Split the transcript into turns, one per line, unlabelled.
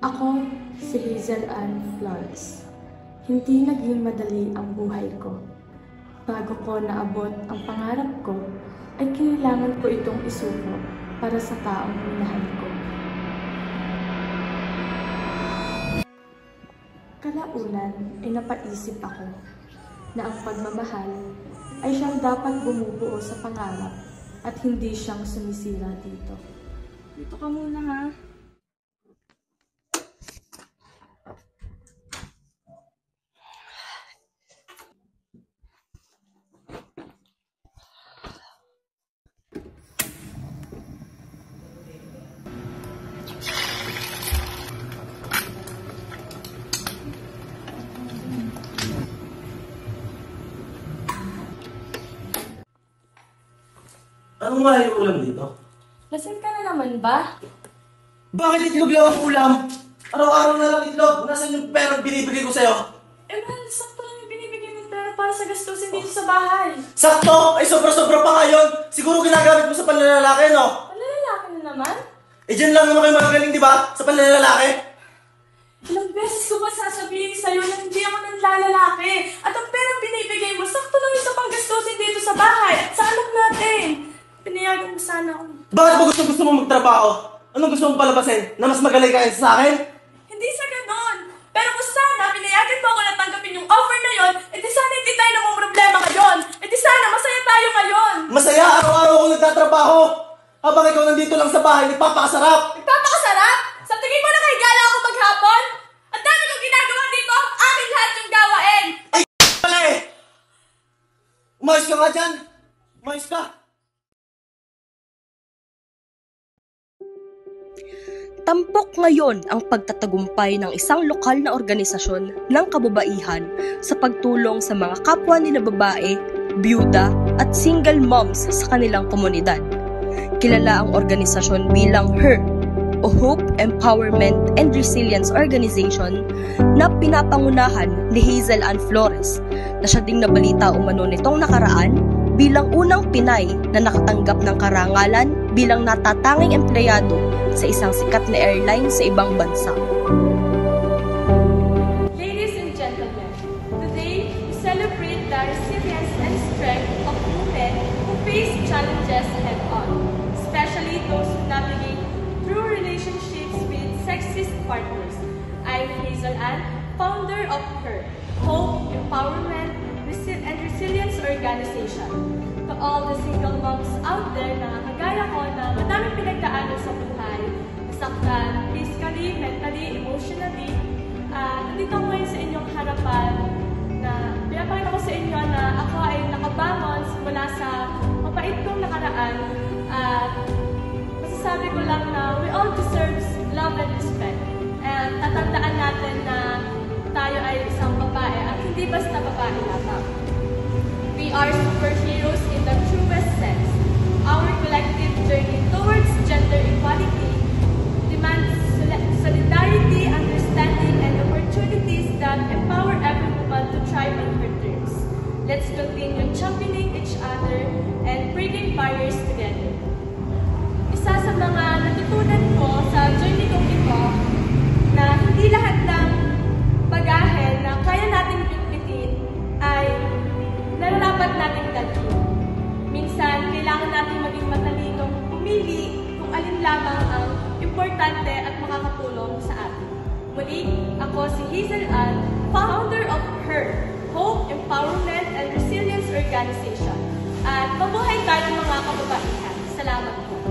Ako si Hazel Ann Flores. Hindi naging madali ang buhay ko. Bago ko naabot ang pangarap ko, ay kailangan ko itong isuko para sa taong minahal ko. Kalaunan ay napaisip ako na ang pagmamahal ay siyang dapat bumubuo sa pangarap at hindi siyang sumisira dito.
Dito ka muna ha.
Anong mahal yung ulam dito?
Lasing ka na naman ba?
Bakit itlog lang ang ulam? Araw-araw na lang itlog. Nasaan yung perang binibigay ko sa'yo?
Mahal, sakto lang yung binibigay mo pera para sa gastusin dito sa bahay.
Sakto! Ay sobra-sobra pa nga yun! Siguro ginagamit mo sa panlalalaki, no?
Lalaki na naman?
Dyan lang naman kayo magagaling, di ba? Sa panlalalaki.
Ilang beses ko ba sasabihin sa'yo na hindi ako nanlalalaki? At ang perang binibigay mo, sakto lang yung sa panggastusin dito sa bahay at sa anak natin. Pinayagan mo sana ako.
Bakit ba gusto mo magtrabaho? Anong gusto mong palabasin? Na mas magaling ka sa akin?
Hindi sa ganon. Pero kung sana pinayagan mo ako na tanggapin yung offer na yon, edi sana hindi tayo namumroblema ngayon. Edi sana masaya tayo ngayon.
Masaya, araw-araw ako nagtatrabaho. Habang ikaw nandito lang sa bahay, nagpapakasarap.
Nagpapakasarap? Sa tingin mo na kay gala ako maghapon? Ang dami kong ginagawa dito, akin lahat yung gawain.
Ay, pala eh! Umayos ka nga dyan. Umayos ka.
Tampok ngayon ang pagtatagumpay ng isang lokal na organisasyon ng kababaihan sa pagtulong sa mga kapwa nila babae, byuda at single moms sa kanilang komunidad. Kilala ang organisasyon bilang HER o Hope, Empowerment and Resilience Organization na pinapangunahan ni Hazel Ann Flores na siya ding nabalita umano nitong nakaraan bilang unang Pinay na nakatanggap ng karangalan bilang natatanging empleyado sa isang sikat na airline sa ibang bansa.
Ladies and gentlemen, today we celebrate the resilience and strength of women who face challenges head-on, especially those who navigate through relationships with sexist partners. I'm Hazel Ann, founder of HER, Hope, Empowerment, and Resilience Organization. To all the single moms out there na kagaya ko na madaming pinagdaanan sa buhay, nasaktan physically, mentally, emotionally, nandito ako ngayon sa inyong harapan na pinapakita ko sa inyo na ako ay nakabangon simula sa mapait kong nakaraan at masasabi ko lang na we all deserve love and respect. And tatandaan natin na tayo ay isang babae at hindi basta babae lamang. We are superheroes in the truest sense. Our collective journey towards gender equality demands solidarity, understanding, and opportunities that empower every woman to thrive on her terms. Let's continue championing each other and breaking barriers together. Isa sa mga natutunan ko sa journey kong ito na hindi lahat ng bagahe na kaya natin bitbitin ay nararapat nating dalhin. Minsan, kailangan natin maging matalinong pumili kung alin lamang ang importante at makakatulong sa atin. Muli, ako si Hazel Ann, founder of HER, Hope, Empowerment and Resilience Organization. At mabuhay tayo mga kababaihan. Salamat po.